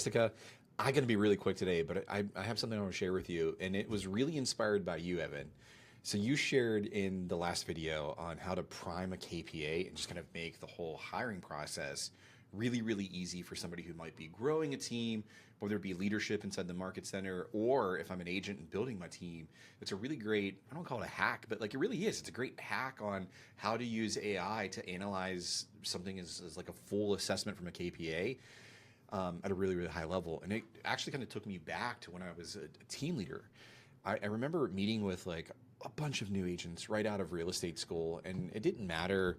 Jessica. I'm going to be really quick today, but I have something I want to share with you, and it was really inspired by you, Evan. So you shared in the last video on how to prime a KPA and just kind of make the whole hiring process really, really easy for somebody who might be growing a team, whether it be leadership inside the market center, or if I'm an agent and building my team. It's a really great, I don't call it a hack, but like it really is. It's a great hack on how to use AI to analyze something as like a full assessment from a KPA at a really, really high level. And it actually kind of took me back to when I was a team leader. I remember meeting with like a bunch of new agents right out of real estate school, and it didn't matter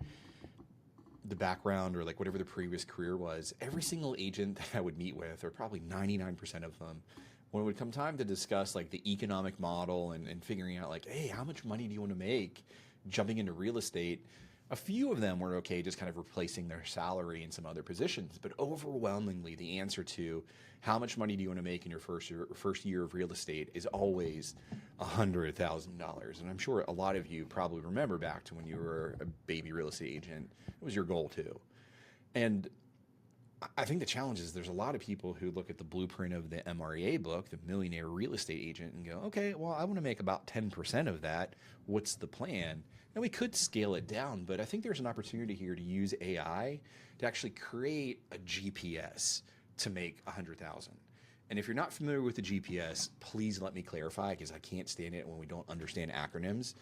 the background or like whatever the previous career was. Every single agent that I would meet with, or probably 99% of them, when it would come time to discuss like the economic model and figuring out like, hey, how much money do you want to make jumping into real estate? A few of them were okay just kind of replacing their salary in some other positions, but overwhelmingly the answer to how much money do you want to make in your first year of real estate is always $100,000. And I'm sure a lot of you probably remember back to when you were a baby real estate agent. It was your goal too. And I think the challenge is there's a lot of people who look at the blueprint of the MREA book, the Millionaire Real Estate Agent, and go, okay, well, I want to make about 10% of that. What's the plan? And we could scale it down, but I think there's an opportunity here to use AI to actually create a GPS to make 100,000. And if you're not familiar with the GPS, please let me clarify, because I can't stand it when we don't understand acronyms.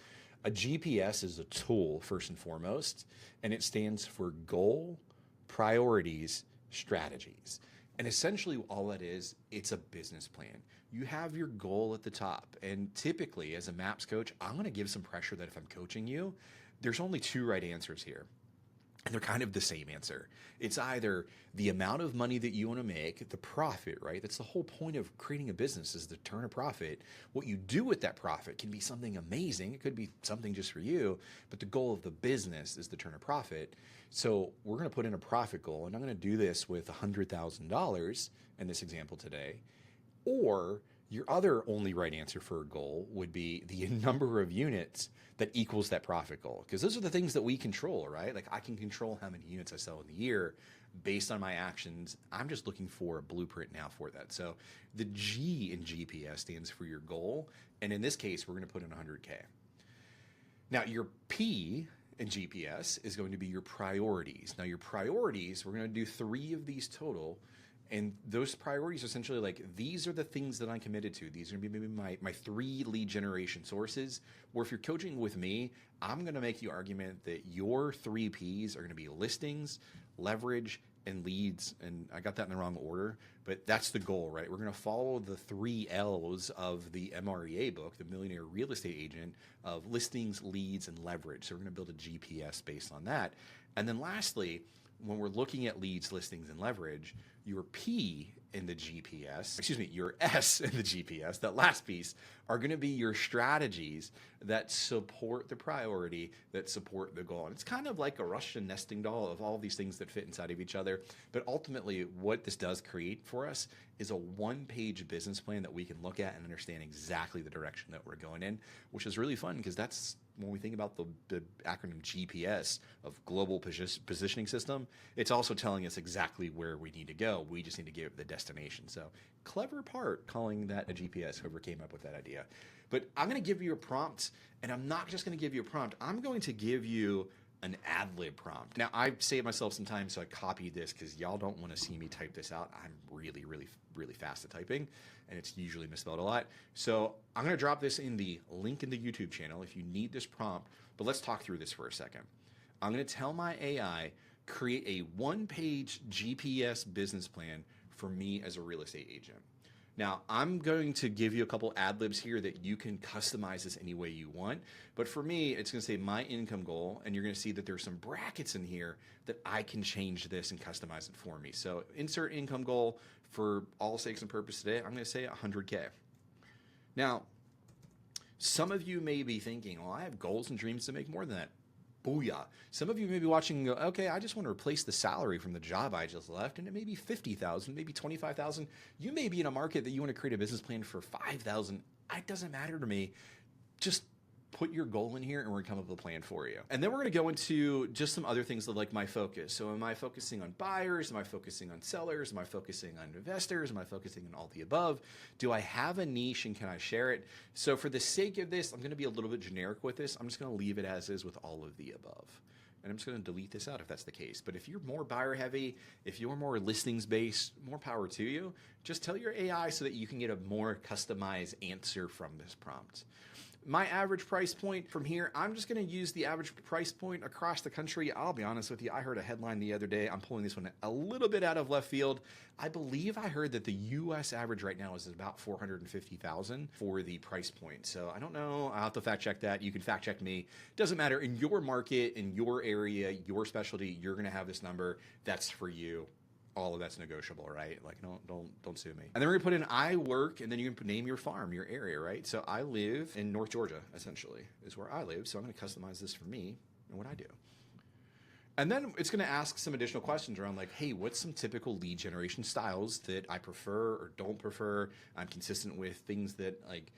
A GPS is a tool, first and foremost, and it stands for goal, priorities, strategies. And essentially all that is, it's a business plan. You have your goal at the top. And typically as a MAPS coach, I'm going to give some pressure that if I'm coaching you, there's only two right answers here. And they're kind of the same answer. It's either the amount of money that you want to make, the profit, right? That's the whole point of creating a business, is to turn a profit. What you do with that profit can be something amazing. It could be something just for you, but the goal of the business is to turn a profit. So we're going to put in a profit goal, and I'm going to do this with $100,000 in this example today. Or your other only right answer for a goal would be the number of units that equals that profit goal. Because those are the things that we control, right? Like I can control how many units I sell in the year based on my actions. I'm just looking for a blueprint now for that. So the G in GPS stands for your goal. And in this case, we're going to put in 100K. Now your P in GPS is going to be your priorities. Now your priorities, we're going to do 3 of these total. And those priorities are essentially like, these are the things that I'm committed to. These are going to be my 3 lead generation sources. Or if you're coaching with me, I'm going to make the argument that your 3 Ps are going to be listings, leverage, and leads. And I got that in the wrong order, but that's the goal, right? We're going to follow the 3 Ls of the MREA book, the Millionaire Real Estate Agent, of listings, leads, and leverage. So we're going to build a GPS based on that. And then lastly, when we're looking at leads, listings, and leverage, your P in the GPS, excuse me, your S in the GPS, that last piece, are going to be your strategies that support the priority, that support the goal. And it's kind of like a Russian nesting doll of all these things that fit inside of each other. But ultimately, what this does create for us is a 1-page business plan that we can look at and understand exactly the direction that we're going in, which is really fun, because that's when we think about the acronym GPS of Global Positioning System. It's also telling us exactly where we need to go. We just need to give it the destination. So clever part calling that a GPS, whoever came up with that idea. But I'm going to give you a prompt, and I'm not just going to give you a prompt. I'm going to give you an ad-lib prompt. Now, I say it myself sometimes, so I copied this because y'all don't want to see me type this out. I'm really, really, really fast at typing, and it's usually misspelled a lot. So I'm going to drop this in the link in the YouTube channel if you need this prompt, but let's talk through this for a second. I'm going to tell my AI, create a 1-page GPS business plan for me as a real estate agent. Now, I'm going to give you a couple ad-libs here that you can customize this any way you want. But for me, it's going to say my income goal, and you're going to see that there's some brackets in here that I can change this and customize it for me. So insert income goal for all sakes and purpose today. I'm going to say 100K. Now, some of you may be thinking, well, I have goals and dreams to make more than that. Booyah. Some of you may be watching and go, okay, I just want to replace the salary from the job I just left, and it may be 50,000, maybe 25,000. You may be in a market that you want to create a business plan for 5,000. It doesn't matter to me. Just put your goal in here and we're gonna come up with a plan for you. And then we're gonna go into just some other things that like my focus. So am I focusing on buyers? Am I focusing on sellers? Am I focusing on investors? Am I focusing on all the above? Do I have a niche and can I share it? So for the sake of this, I'm gonna be a little bit generic with this. I'm just gonna leave it as is with all of the above. And I'm just going to delete this out if that's the case. But if you're more buyer heavy, if you're more listings based, more power to you. Just tell your AI so that you can get a more customized answer from this prompt. My average price point from here, I'm just going to use the average price point across the country. I'll be honest with you. I heard a headline the other day. I'm pulling this one a little bit out of left field. I believe I heard that the US average right now is about $450,000 for the price point. So I don't know. I'll have to fact check that. You can fact check me. Doesn't matter. In your market, in your area, your specialty, you're going to have this number. That's for you. All of that's negotiable, right? Like, don't sue me. And then we're gonna put in I work, and then you can name your farm, your area, right? So I live in North Georgia, essentially, is where I live. So I'm gonna customize this for me and what I do. And then it's gonna ask some additional questions around like, hey, what's some typical lead generation styles that I prefer or don't prefer? I'm consistent with things that like,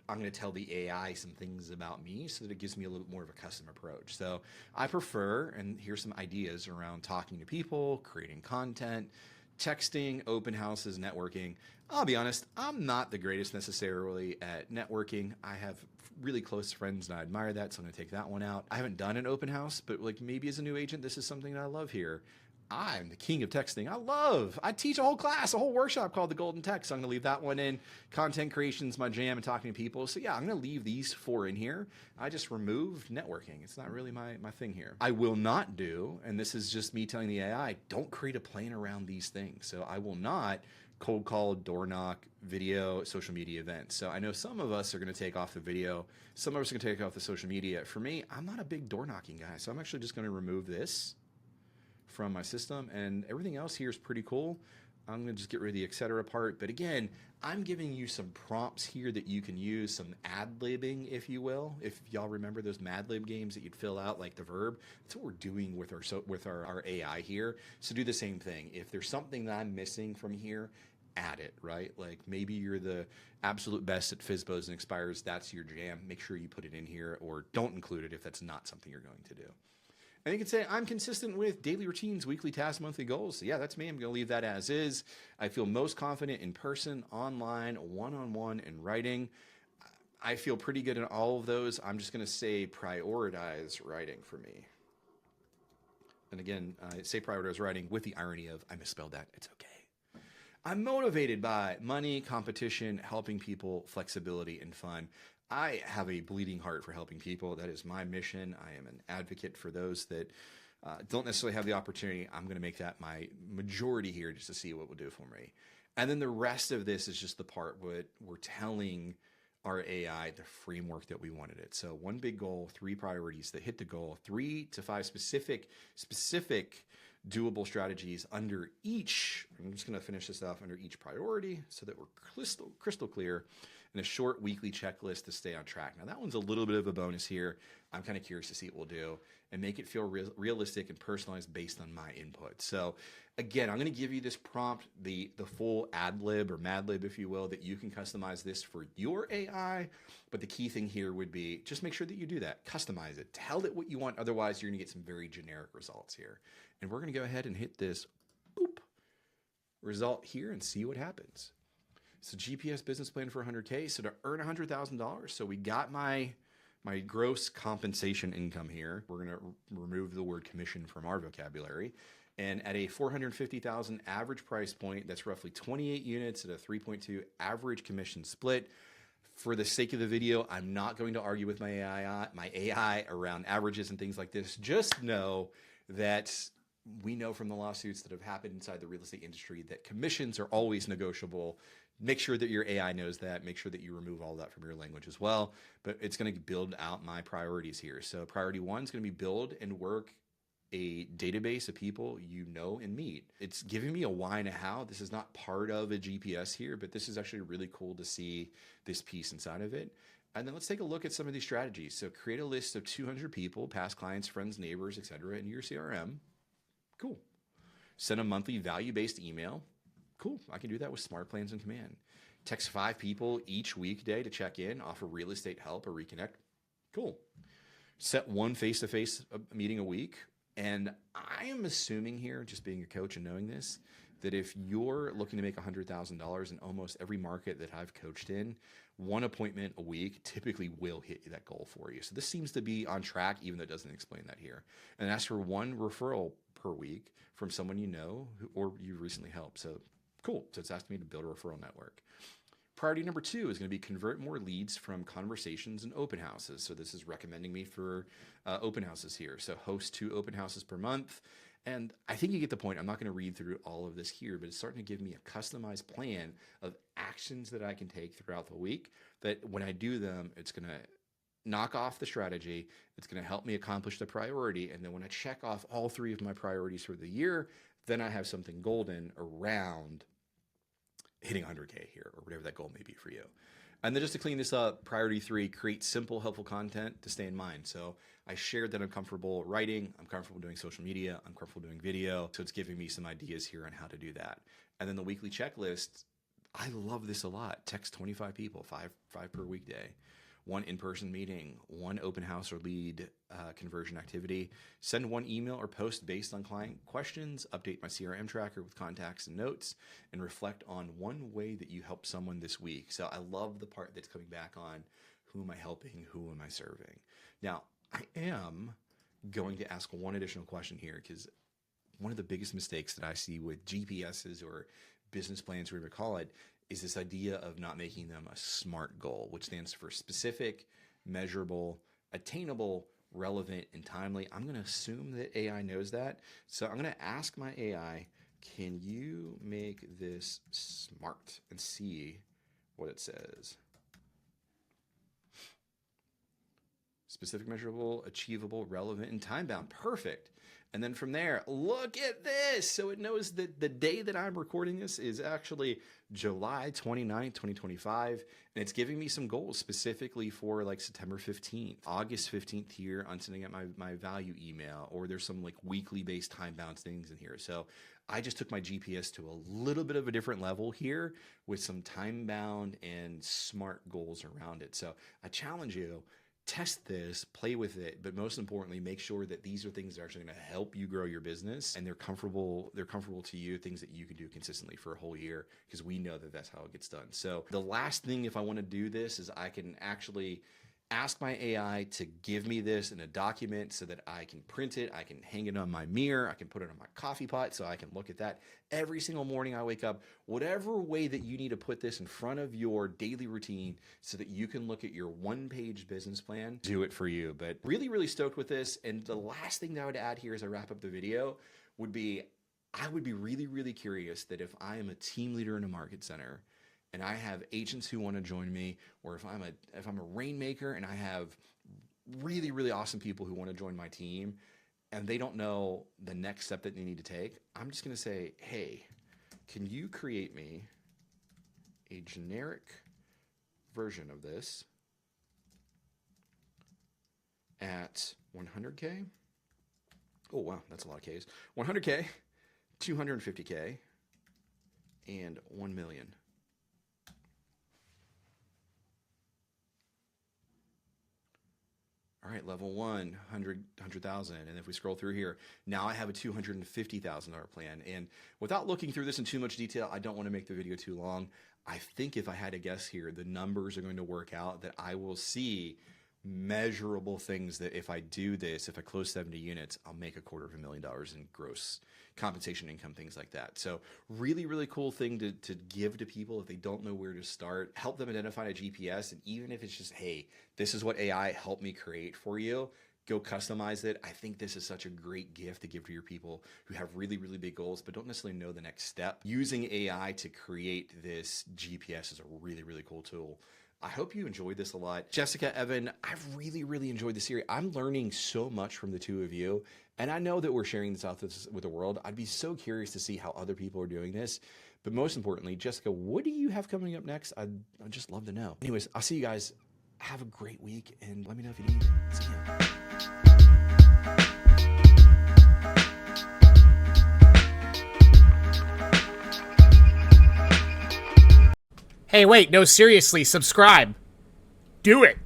I'm going to tell the AI some things about me so that it gives me a little bit more of a custom approach. So I prefer, and here's some ideas around talking to people, creating content, texting, open houses, networking. I'll be honest, I'm not the greatest necessarily at networking. I have really close friends and I admire that, so I'm going to take that one out. I haven't done an open house, but like maybe as a new agent, this is something that I love here. I'm the king of texting. I teach a whole class, a whole workshop called the Golden Text. So I'm going to leave that one in. Content creation's my jam and talking to people. So yeah, I'm going to leave these 4 in here. I just removed networking. It's not really my thing here. I will not do, and this is just me telling the AI, don't create a plan around these things. So I will not cold call, door knock, video, social media events. So I know some of us are going to take off the video. Some of us are going to take off the social media. For me, I'm not a big door knocking guy. So I'm actually just going to remove this from my system, and everything else here is pretty cool. I'm going to just get rid of the etc. part. But again, I'm giving you some prompts here that you can use, some ad-libbing, if you will. If y'all remember those Mad Lib games that you'd fill out like the verb, that's what we're doing with our AI here. So do the same thing. If there's something that I'm missing from here, add it, right? Like maybe you're the absolute best at FSBOs and expires. That's your jam. Make sure you put it in here, or don't include it if that's not something you're going to do. And you can say, I'm consistent with daily routines, weekly tasks, monthly goals. So yeah, that's me. I'm going to leave that as is. I feel most confident in person, online, one-on-one, and writing. I feel pretty good in all of those. I'm just going to say prioritize writing for me. And again, say prioritize writing with the irony of I misspelled that. It's okay. I'm motivated by money, competition, helping people, flexibility, and fun. I have a bleeding heart for helping people. That is my mission. I am an advocate for those that don't necessarily have the opportunity. I'm going to make that my majority here just to see what it will do for me. And then the rest of this is just the part what we're telling our AI the framework that we wanted it. So 1 big goal, 3 priorities that hit the goal, 3 to 5 specific doable strategies under each. I'm just going to finish this off under each priority so that we're crystal clear. And a short weekly checklist to stay on track. Now that one's a little bit of a bonus here. I'm kind of curious to see what we'll do and make it feel realistic and personalized based on my input. So again, I'm going to give you this prompt, the full ad-lib or Mad Lib, if you will, that you can customize this for your AI. But the key thing here would be just make sure that you do that. Customize it. Tell it what you want. Otherwise, you're going to get some very generic results here. And we're going to go ahead and hit this result here and see what happens. So GPS business plan for 100K. So to earn $100,000. So we got my gross compensation income here. We're going to remove the word commission from our vocabulary. And at a $450,000 average price point, that's roughly 28 units at a 3.2 average commission split. For the sake of the video, I'm not going to argue with my AI around averages and things like this. Just know that we know from the lawsuits that have happened inside the real estate industry that commissions are always negotiable. Make sure that your AI knows that. Make sure that you remove all that from your language as well. But it's going to build out my priorities here. So priority 1 is going to be build and work a database of people you know and meet. It's giving me a why and a how. This is not part of a GPS here, but this is actually really cool to see this piece inside of it. And then let's take a look at some of these strategies. So create a list of 200 people, past clients, friends, neighbors, etc. in your CRM. Cool. Send a monthly value-based email. Cool. I can do that with Smart Plans and Command. Text 5 people each weekday to check in, offer real estate help or reconnect. Cool. Set one face-to-face meeting a week. And I am assuming here, just being a coach and knowing this, that if you're looking to make $100,000 in almost every market that I've coached in, one appointment a week typically will hit that goal for you. So this seems to be on track, even though it doesn't explain that here. And ask for one referral per week from someone you know or you recently helped. So cool. So it's asking me to build a referral network. Priority number 2 is going to be convert more leads from conversations and open houses. So this is recommending me for open houses here. So host 2 open houses per month. And I think you get the point. I'm not going to read through all of this here, but it's starting to give me a customized plan of actions that I can take throughout the week that when I do them, it's going to knock off the strategy. It's going to help me accomplish the priority. And then when I check off all 3 of my priorities for the year, then I have something golden around hitting 100K here or whatever that goal may be for you. And then just to clean this up, priority 3, create simple, helpful content to stay in mind. So I shared that I'm comfortable writing, I'm comfortable doing social media, I'm comfortable doing video. So it's giving me some ideas here on how to do that. And then the weekly checklist, I love this a lot. Text 25 people, five per weekday. 1 in-person meeting, 1 open house or lead conversion activity, send 1 email or post based on client questions, update my CRM tracker with contacts and notes, and reflect on 1 way that you helped someone this week. So I love the part that's coming back on who am I helping, who am I serving? Now, I am going to ask 1 additional question here because one of the biggest mistakes that I see with GPSs or business plans, whatever you call it, is this idea of not making them a SMART goal, which stands for specific, measurable, attainable, relevant, and timely. I'm going to assume that AI knows that. So I'm going to ask my AI, can you make this SMART, and see what it says. Specific, measurable, achievable, relevant, and time-bound. Perfect. And then from there, look at this. So it knows that the day that I'm recording this is actually July 29th, 2025. And it's giving me some goals specifically for like September 15th, August 15th here on sending out my value email, or there's some like weekly based time-bound things in here. So I just took my GPS to a little bit of a different level here with some time-bound and SMART goals around it. So I challenge you, test this, play with it, but most importantly, make sure that these are things that are actually going to help you grow your business and they're comfortable to you, things that you can do consistently for a whole year, because we know that that's how it gets done. So the last thing, if I want to do this, is I can actually ask my AI to give me this in a document so that I can print it, I can hang it on my mirror, I can put it on my coffee pot so I can look at that every single morning I wake up. Whatever way that you need to put this in front of your daily routine so that you can look at your one-page business plan, do it for you. But really, really stoked with this. And the last thing that I would add here as I wrap up the video would be, I would be really, really curious that if I am a team leader in a market center and I have agents who want to join me, or if I'm a rainmaker and I have really, really awesome people who want to join my team and they don't know the next step that they need to take, I'm just going to say, hey, can you create me a generic version of this at 100K? Oh, wow, that's a lot of Ks. 100K, 250K, and 1 million. All right, level 1, 100,000. And if we scroll through here, now I have a $250,000 plan. And without looking through this in too much detail, I don't want to make the video too long. I think if I had to guess here, the numbers are going to work out that I will see measurable things that if I do this, if I close 70 units, I'll make $250,000 in gross compensation income, things like that. So really, really cool thing to give to people if they don't know where to start. Help them identify a GPS. And even if it's just, hey, this is what AI helped me create for you, go customize it. I think this is such a great gift to give to your people who have really, really big goals, but don't necessarily know the next step. Using AI to create this GPS is a really, really cool tool. I hope you enjoyed this a lot. Jessica, Evan, I've really, really enjoyed the series. I'm learning so much from the two of you, and I know that we're sharing this out with the world. I'd be so curious to see how other people are doing this. But most importantly, Jessica, what do you have coming up next? I'd just love to know. Anyways, I'll see you guys. Have a great week, and let me know if you need it. See ya. Hey, wait, no, seriously, subscribe. Do it.